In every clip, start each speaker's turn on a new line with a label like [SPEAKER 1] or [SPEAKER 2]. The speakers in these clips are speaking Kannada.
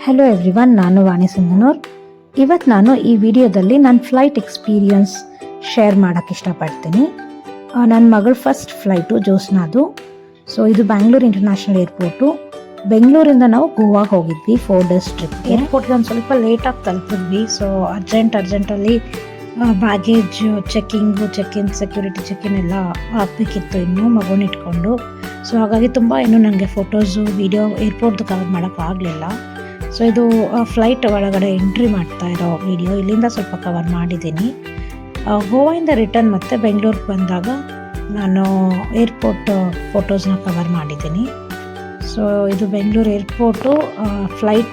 [SPEAKER 1] ಹಲೋ ಎವ್ರಿವನ್, ನಾನು ವಾಣಿ ಸಿಂಧನೂರ್. ಇವತ್ತು ನಾನು ಈ ವಿಡಿಯೋದಲ್ಲಿ ನನ್ನ ಫ್ಲೈಟ್ ಎಕ್ಸ್ಪೀರಿಯನ್ಸ್ ಶೇರ್ ಮಾಡೋಕ್ಕೆ ಇಷ್ಟಪಡ್ತೀನಿ. ನನ್ನ ಮಗಳ ಫಸ್ಟ್ ಫ್ಲೈಟು ಜ್ಯೋತ್ಸ್ನಾದು. ಸೊ ಇದು ಬ್ಯಾಂಗ್ಳೂರು ಇಂಟರ್ನ್ಯಾಷನಲ್ ಏರ್ಪೋರ್ಟು. ಬೆಂಗಳೂರಿಂದ ನಾವು ಗೋವಾಗೆ ಹೋಗಿದ್ವಿ 4 days ಟ್ರಿಪ್. ಏರ್ಪೋರ್ಟ್ಗೆ ಒಂದು ಸ್ವಲ್ಪ ಲೇಟಾಗಿ ತಲುಪಿದ್ವಿ. ಸೊ ಅರ್ಜೆಂಟಲ್ಲಿ ಬ್ಯಾಗೇಜ್ ಚೆಕ್-ಇನ್ ಸೆಕ್ಯೂರಿಟಿ ಚೆಕ್-ಇನ್ ಎಲ್ಲ ಹಾಕಬೇಕಿತ್ತು, ಇನ್ನೂ ಮಗುನ ಇಟ್ಕೊಂಡು. ಸೊ ಹಾಗಾಗಿ ತುಂಬ ನನಗೆ ಫೋಟೋಸು ವಿಡಿಯೋ ಏರ್ಪೋರ್ಟ್ದು ಕವರ್ ಮಾಡೋಕ್ಕಾಗಲಿಲ್ಲ. ಸೊ ಇದು ಫ್ಲೈಟ್ ಒಳಗಡೆ ಎಂಟ್ರಿ ಮಾಡ್ತಾ ಇರೋ ವಿಡಿಯೋ, ಇಲ್ಲಿಂದ ಸ್ವಲ್ಪ ಕವರ್ ಮಾಡಿದ್ದೀನಿ. ಗೋವಾಯಿಂದ ರಿಟರ್ನ್ ಮತ್ತು ಬೆಂಗಳೂರಿಗೆ ಬಂದಾಗ ನಾನು ಏರ್ಪೋರ್ಟ್ ಫೋಟೋಸ್ನ ಕವರ್ ಮಾಡಿದ್ದೀನಿ. ಸೊ ಇದು ಬೆಂಗಳೂರು ಏರ್ಪೋರ್ಟು. ಫ್ಲೈಟ್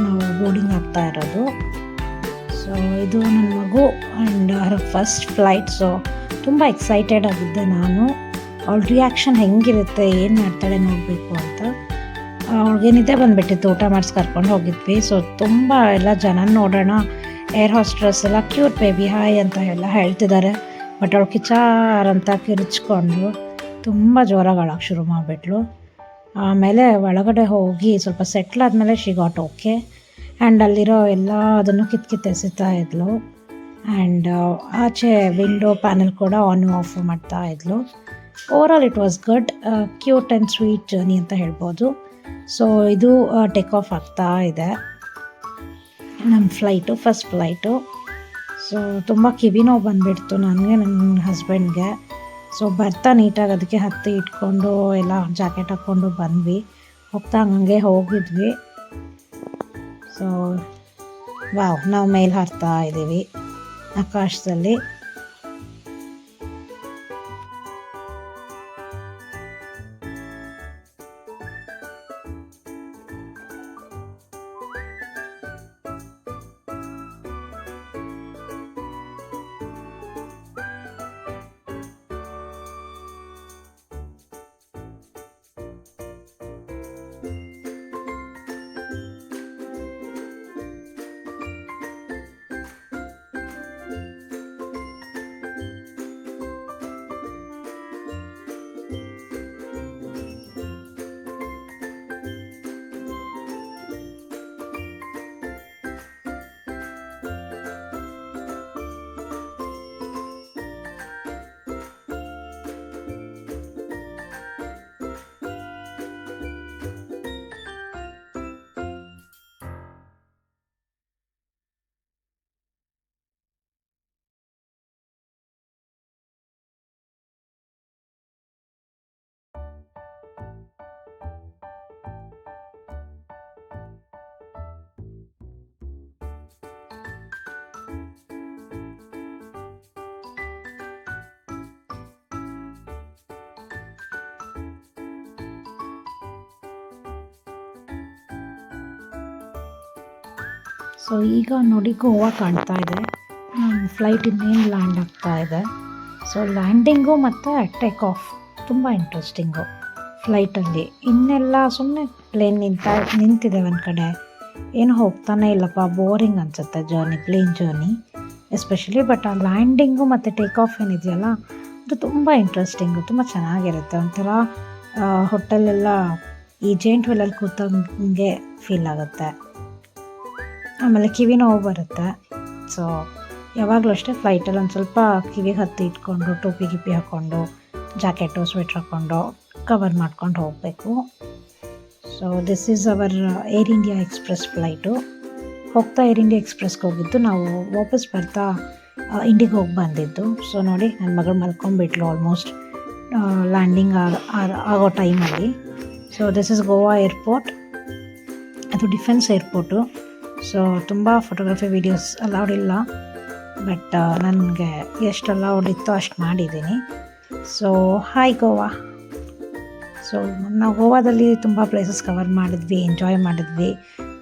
[SPEAKER 1] ನಾವು ಬೋರ್ಡಿಂಗ್ ಆಗ್ತಾ ಇರೋದು. ಸೊ ಇದು ನನ್ನ ಮಗು ಆ್ಯಂಡ್ ಫಸ್ಟ್ ಫ್ಲೈಟ್. ಸೊ ತುಂಬ ಎಕ್ಸೈಟೆಡ್ ಆಗಿದ್ದೆ ನಾನು. ಅವಳ ರಿಯಾಕ್ಷನ್ ಹೆಂಗಿರುತ್ತೆ, ಏನು ಮಾಡ್ತಾಳೆ ನೋಡಬೇಕು ಅಂತ. ಅವ್ಳಿಗೆ ನಿದ್ದೆ ಬಂದುಬಿಟ್ಟಿತ್ತು, ಊಟ ಮಾಡಿಸಿ ಕರ್ಕೊಂಡು ಹೋಗಿದ್ವಿ. ಸೊ ತುಂಬ ಎಲ್ಲ ಜನ ನೋಡೋಣ, ಏರ್ ಹಾಸ್ಟ್ರೆಸ್ ಎಲ್ಲ ಕ್ಯೂಟ್ ಬೇಬಿ ಹಾಯ್ ಅಂತ ಎಲ್ಲ ಹೇಳ್ತಿದ್ದಾರೆ. ಬಟ್ ಅವಳು ಕಿಚಾರ್ ಅಂತ ಕಿರಿಚ್ಕೊಂಡು ತುಂಬ ಜೋರಾಗಿ ಶುರು ಮಾಡಿಬಿಟ್ಲು. ಆಮೇಲೆ ಒಳಗಡೆ ಹೋಗಿ ಸ್ವಲ್ಪ ಸೆಟ್ಲ್ ಆದಮೇಲೆ ಶಿ ಗಾಟ್ ಓಕೆ. ಆ್ಯಂಡ್ ಅಲ್ಲಿರೋ ಎಲ್ಲ ಅದನ್ನು ಕಿತ್ತೆಸಿತಾ ಇದ್ಲು. ಆ್ಯಂಡ್ ಆಚೆ ವಿಂಡೋ ಪ್ಯಾನಲ್ ಕೂಡ ಆನ್ ಆಫ್ ಮಾಡ್ತಾ ಇದ್ಲು. Overall it was good, cute and sweet journey ಅಂತ ಹೇಳ್ಬೋದು. ಸೊ ಇದು ಟೇಕ್ ಆಫ್ ಆಗ್ತಾ ಇದೆ ನಮ್ಮ ಫ್ಲೈಟು, ಫಸ್ಟ್ ಫ್ಲೈಟು. ಸೊ ತುಂಬ ಕಿವಿ ನೋವು ಬಂದುಬಿಡ್ತು ನನಗೆ, ನನ್ನ ಹಸ್ಬೆಂಡ್ಗೆ. ಸೊ ಬರ್ತಾ ನೀಟಾಗಿ ಅದಕ್ಕೆ ಹತ್ತಿ ಇಟ್ಕೊಂಡು ಎಲ್ಲ ಜಾಕೆಟ್ ಹಾಕ್ಕೊಂಡು ಬಂದ್ವಿ. ಹೋಗ್ತಾ ಹಂಗೆ ಹೋಗಿದ್ವಿ. ಸೊ ನಾವು ಮೇಲೆ ಹಾರ್ತಾ ಇದ್ದೀವಿ ಆಕಾಶದಲ್ಲಿ. ಸೊ ಈಗ ನೋಡಿ ಗೋವಾ ಕಾಣ್ತಾ ಇದೆ. ಫ್ಲೈಟ್ ಇನ್ನೇನು ಲ್ಯಾಂಡ್ ಆಗ್ತಾ ಇದೆ. ಸೊ ಲ್ಯಾಂಡಿಂಗು ಮತ್ತು ಟೇಕ್ ಆಫ್ ತುಂಬ ಇಂಟ್ರೆಸ್ಟಿಂಗು ಫ್ಲೈಟಲ್ಲಿ. ಇನ್ನೆಲ್ಲ ಸುಮ್ಮನೆ ಪ್ಲೇನ್ ನಿಂತಿದೆ ಒಂದು ಕಡೆ, ಏನು ಹೋಗ್ತಾನೆ ಇಲ್ಲಪ್ಪ, ಬೋರಿಂಗ್ ಅನಿಸುತ್ತೆ ಪ್ಲೇನ್ ಜರ್ನಿ ಎಸ್ಪೆಷಲಿ. ಬಟ್ ಆ ಲ್ಯಾಂಡಿಂಗು ಮತ್ತು ಟೇಕ್ ಆಫ್ ಏನಿದೆಯಲ್ಲ, ಅದು ತುಂಬ ಇಂಟ್ರೆಸ್ಟಿಂಗು, ತುಂಬ ಚೆನ್ನಾಗಿರುತ್ತೆ. ಒಂಥರ ಹೋಟೆಲೆಲ್ಲ ಈ ಜೈಂಟ್ ವೀಲಲ್ಲಿ ಕೂತಂಗೆ ಫೀಲ್ ಆಗುತ್ತೆ. ಆಮೇಲೆ ಕಿವಿ ನೋವು ಬರುತ್ತೆ. ಸೊ ಯಾವಾಗಲೂ ಅಷ್ಟೇ ಫ್ಲೈಟಲ್ಲಿ ಒಂದು ಸ್ವಲ್ಪ ಕಿವಿಗೆ ಹತ್ತಿ ಇಟ್ಕೊಂಡು ಟೋಪಿ ಗಿಪ್ಪಿ ಹಾಕ್ಕೊಂಡು ಜಾಕೆಟು ಸ್ವೆಟ್ರ್ ಹಾಕ್ಕೊಂಡು ಕವರ್ ಮಾಡ್ಕೊಂಡು ಹೋಗಬೇಕು. So this is our air India express flight. ಹೋಗ್ತಾ ಏರ್ ಇಂಡಿಯಾ ಎಕ್ಸ್ಪ್ರೆಸ್ಗೆ ಹೋಗಿದ್ದು, ನಾವು ವಾಪಸ್ ಬರ್ತಾ ಇಂಡಿಗೆ ಹೋಗಿ ಬಂದಿದ್ದು. ಸೊ ನೋಡಿ, ನನ್ನ ಮಗಳು ಮಲ್ಕೊಂಡ್ಬಿಟ್ಲು ಆಲ್ಮೋಸ್ಟ್ ಲ್ಯಾಂಡಿಂಗ್ ಆಗೋ ಟೈಮಲ್ಲಿ. So this is Goa airport. ಅದು ಡಿಫೆನ್ಸ್ ಏರ್ಪೋರ್ಟು. ಸೊ ತುಂಬ ಫೋಟೋಗ್ರಫಿ ವೀಡಿಯೋಸ್ ಅಲೌಡ್ ಇಲ್ಲ, ಬಟ್ ನನಗೆ ಎಷ್ಟು ಅಲೌಡ್ ಇತ್ತೋ ಅಷ್ಟು ಮಾಡಿದ್ದೀನಿ. So hi Goa. ಸೊ ನಾವು ಗೋವಾದಲ್ಲಿ ತುಂಬ ಪ್ಲೇಸಸ್ ಕವರ್ ಮಾಡಿದ್ವಿ, ಎಂಜಾಯ್ ಮಾಡಿದ್ವಿ,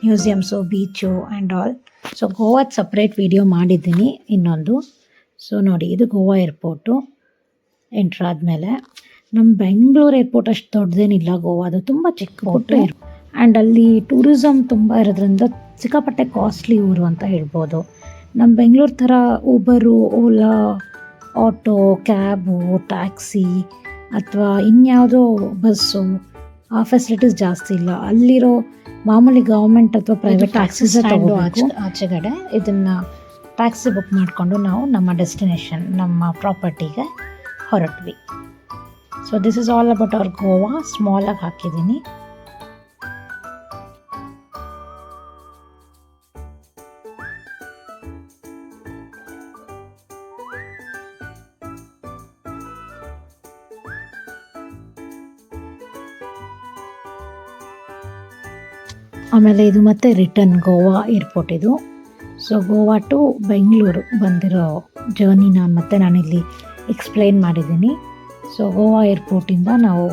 [SPEAKER 1] ಮ್ಯೂಸಿಯಮ್ಸು, ಬೀಚು ಆ್ಯಂಡ್ ಆಲ್. ಸೊ ಗೋವಾದ ಸಪ್ರೇಟ್ ವೀಡಿಯೋ ಮಾಡಿದ್ದೀನಿ ಇನ್ನೊಂದು. ಸೊ ನೋಡಿ, ಇದು ಗೋವಾ ಏರ್ಪೋರ್ಟು. ಎಂಟ್ರಾದಮೇಲೆ ನಮ್ಮ ಬೆಂಗಳೂರು ಏರ್ಪೋರ್ಟ್ ಅಷ್ಟು ದೊಡ್ಡದೇನಿಲ್ಲ, ಗೋವಾದು ತುಂಬ ಚಿಕ್ಕ ಪುಟ್ಟ. ಆ್ಯಂಡ್ ಅಲ್ಲಿ ಟೂರಿಸಮ್ ತುಂಬ ಇರೋದ್ರಿಂದ ಸಿಕ್ಕಾಪಟ್ಟೆ ಕಾಸ್ಟ್ಲಿ ಊರು ಅಂತ ಹೇಳ್ಬೋದು. ನಮ್ಮ ಬೆಂಗಳೂರು ಥರ Uber, Ola, auto, cab, taxi ಅಥವಾ ಇನ್ಯಾವುದೋ ಬಸ್ಸು ಆ ಫೆಸಿಲಿಟೀಸ್ ಜಾಸ್ತಿ ಇಲ್ಲ. ಅಲ್ಲಿರೋ ಮಾಮೂಲಿ ಗೌರ್ಮೆಂಟ್ ಅಥವಾ ಪ್ರೈವೇಟ್ ಟ್ಯಾಕ್ಸೀಸ್
[SPEAKER 2] ತಗೋಬೇಕು.
[SPEAKER 1] ಆಚೆಗಡೆ ಇದನ್ನು ಟ್ಯಾಕ್ಸಿ ಬುಕ್ ಮಾಡಿಕೊಂಡು ನಾವು ನಮ್ಮ ಡೆಸ್ಟಿನೇಷನ್, ನಮ್ಮ ಪ್ರಾಪರ್ಟಿಗೆ ಹೊರಟ್ವಿ. So this is all about our Goa. ಸ್ಮಾಲಾಗಿ ಹಾಕಿದ್ದೀನಿ. ಆಮೇಲೆ ಇದು ಮತ್ತೆ ರಿಟರ್ನ್ ಗೋವಾ ಏರ್ಪೋರ್ಟ್ ಇದು. ಸೊ ಗೋವಾ ಟು ಬೆಂಗಳೂರು ಬಂದಿರೋ ಜರ್ನಿನ ಮತ್ತೆ ನಾನಿಲ್ಲಿ ಎಕ್ಸ್ಪ್ಲೈನ್ ಮಾಡಿದ್ದೀನಿ. ಸೊ ಗೋವಾ ಏರ್ಪೋರ್ಟಿಂದ ನಾವು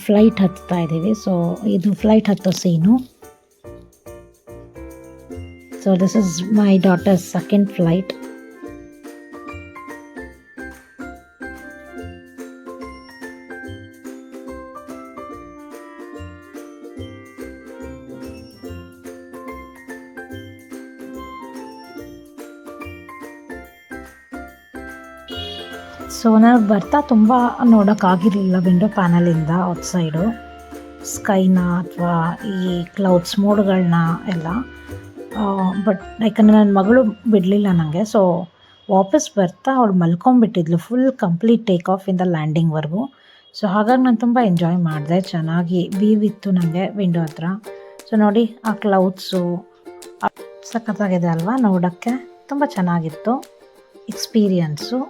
[SPEAKER 1] ಫ್ಲೈಟ್ ಹತ್ತಾ ಇದ್ದೀವಿ. ಸೊ ಇದು ಫ್ಲೈಟ್ ಹತ್ತೋ scene. So this is my daughter's second flight. So ನನಗೆ ಬರ್ತಾ ತುಂಬ ನೋಡೋಕ್ಕಾಗಿರಲಿಲ್ಲ ವಿಂಡೋ ಪ್ಯಾನಲಿಂದ ಔಟ್ಸೈಡು ಸ್ಕೈನ ಅಥವಾ ಈ ಕ್ಲೌಡ್ಸ್ ಮೋಡ್ಗಳನ್ನ ಎಲ್ಲ. ಬಟ್ ಯಾಕಂದರೆ ನನ್ನ ಮಗಳು ಬಿಡಲಿಲ್ಲ ನನಗೆ. ಸೊ ವಾಪಸ್ ಬರ್ತಾ ಅವಳು ಮಲ್ಕೊಂಬಿಟ್ಟಿದ್ಲು ಫುಲ್ ಕಂಪ್ಲೀಟ್ ಟೇಕ್ ಆಫ್ ಇಂದ ಲ್ಯಾಂಡಿಂಗ್ವರೆಗೂ. ಸೊ ಹಾಗಾಗಿ ನಾನು ತುಂಬ ಎಂಜಾಯ್ ಮಾಡಿದೆ. ಚೆನ್ನಾಗಿ ವ್ಯೂ ಇತ್ತು ನನಗೆ ವಿಂಡೋ ಹತ್ರ. ಸೊ ನೋಡಿ ಆ ಕ್ಲೌಡ್ಸು ಸಖತ್ತಾಗಿದೆ ಅಲ್ವಾ, ನೋಡೋಕ್ಕೆ ತುಂಬ ಚೆನ್ನಾಗಿತ್ತು ಎಕ್ಸ್ಪೀರಿಯನ್ಸು.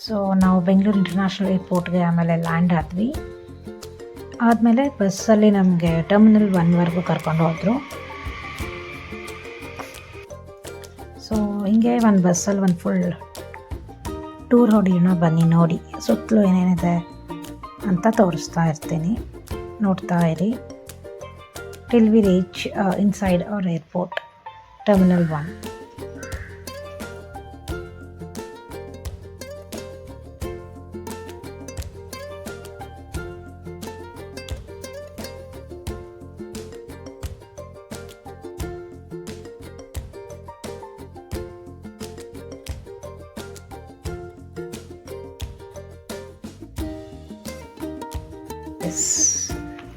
[SPEAKER 1] ಸೊ ನಾವು ಬೆಂಗಳೂರು ಇಂಟರ್ನ್ಯಾಷನಲ್ ಏರ್ಪೋರ್ಟ್ಗೆ ಆಮೇಲೆ ಲ್ಯಾಂಡ್ ಆದ್ವಿ. ಆದಮೇಲೆ ಬಸ್ಸಲ್ಲಿ ನಮಗೆ ಟರ್ಮಿನಲ್ 1ವರೆಗೂ ಕರ್ಕೊಂಡು ಹೋದರು. ಸೊ ಹಿಂಗೆ ಒಂದು ಬಸ್ಸಲ್ಲಿ ಒಂದು ಫುಲ್ ಟೂರ್ ಹೊಡಿಯೋಣ ಬನ್ನಿ, ನೋಡಿ ಸುತ್ತಲೂ ಏನೇನಿದೆ ಅಂತ ತೋರಿಸ್ತಾ ಇರ್ತೀನಿ, ನೋಡ್ತಾ ಇರಿ. Till V reach inside hour airport terminal 1.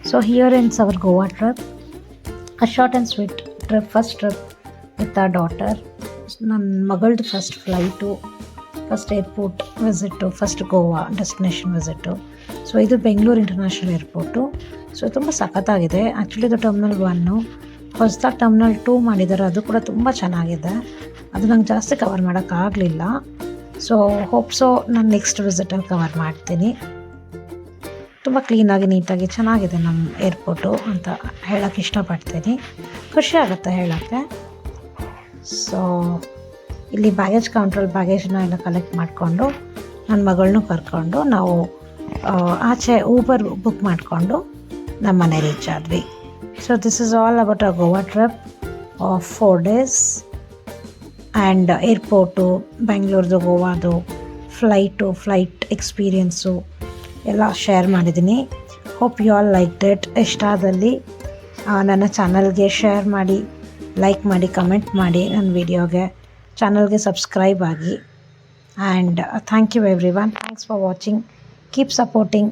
[SPEAKER 1] So here ends our Goa trip, a short and sweet trip, first trip with our daughter. ನನ್ನ ಮಗಳದ್ದು first flight, first airport visit, first Goa destination visit. So ಇದು ಬೆಂಗಳೂರು ಇಂಟರ್ನ್ಯಾಷನಲ್ ಏರ್ಪೋರ್ಟು. ಸೊ ತುಂಬ ಸಖತ್ತಾಗಿದೆ. ಆ್ಯಕ್ಚುಲಿ ಇದು ಟರ್ಮಿನಲ್ 1. ಹೊಸದಾಗಿ ಟರ್ಮಿನಲ್ 2 ಮಾಡಿದ್ದಾರೆ, ಅದು ಕೂಡ ತುಂಬ ಚೆನ್ನಾಗಿದೆ. ಅದು ನಂಗೆ ಜಾಸ್ತಿ ಕವರ್ ಮಾಡೋಕ್ಕಾಗಲಿಲ್ಲ. ಸೊ ಹೋಪ್ಸೋ ನಾನು ನೆಕ್ಸ್ಟ್ ವಿಸಿಟಲ್ಲಿ ಕವರ್ ಮಾಡ್ತೀನಿ. ತುಂಬ ಕ್ಲೀನಾಗಿ ನೀಟಾಗಿ ಚೆನ್ನಾಗಿದೆ ನಮ್ಮ ಏರ್ಪೋರ್ಟು ಅಂತ ಹೇಳೋಕ್ಕೆ ಇಷ್ಟಪಡ್ತೀನಿ. ಖುಷಿ ಆಗುತ್ತೆ ಹೇಳೋಕ್ಕೆ. ಸೊ ಇಲ್ಲಿ ಬ್ಯಾಗೇಜ್ ಕೌಂಟ್ರಲ್ಲಿ ಬ್ಯಾಗೇಜ್ನ ಎಲ್ಲ ಕಲೆಕ್ಟ್ ಮಾಡಿಕೊಂಡು ನನ್ನ ಮಗಳನ್ನೂ ಕರ್ಕೊಂಡು ನಾವು ಆಚೆ ಊಬರ್ ಬುಕ್ ಮಾಡಿಕೊಂಡು ನಮ್ಮ ಮನೆ ರೀಚ್ ಆದ್ವಿ. So this is all about a Goa trip of 4 days. And airport, ಬೆಂಗಳೂರ್ದು, ಗೋವಾದು, ಫ್ಲೈಟ್ ಎಕ್ಸ್ಪೀರಿಯನ್ಸು ಎಲ್ಲ ಶೇರ್ ಮಾಡಿದ್ದೀನಿ. Hope you all like it. ಇಷ್ಟ ಆದಲ್ಲಿ ನನ್ನ ಚಾನಲ್ಗೆ ಶೇರ್ ಮಾಡಿ, ಲೈಕ್ ಮಾಡಿ, ಕಮೆಂಟ್ ಮಾಡಿ, ನನ್ನ ವಿಡಿಯೋಗೆ ಚಾನಲ್ಗೆ ಸಬ್ಸ್ಕ್ರೈಬ್ ಆಗಿ. And thank you everyone. Thanks for watching. Keep supporting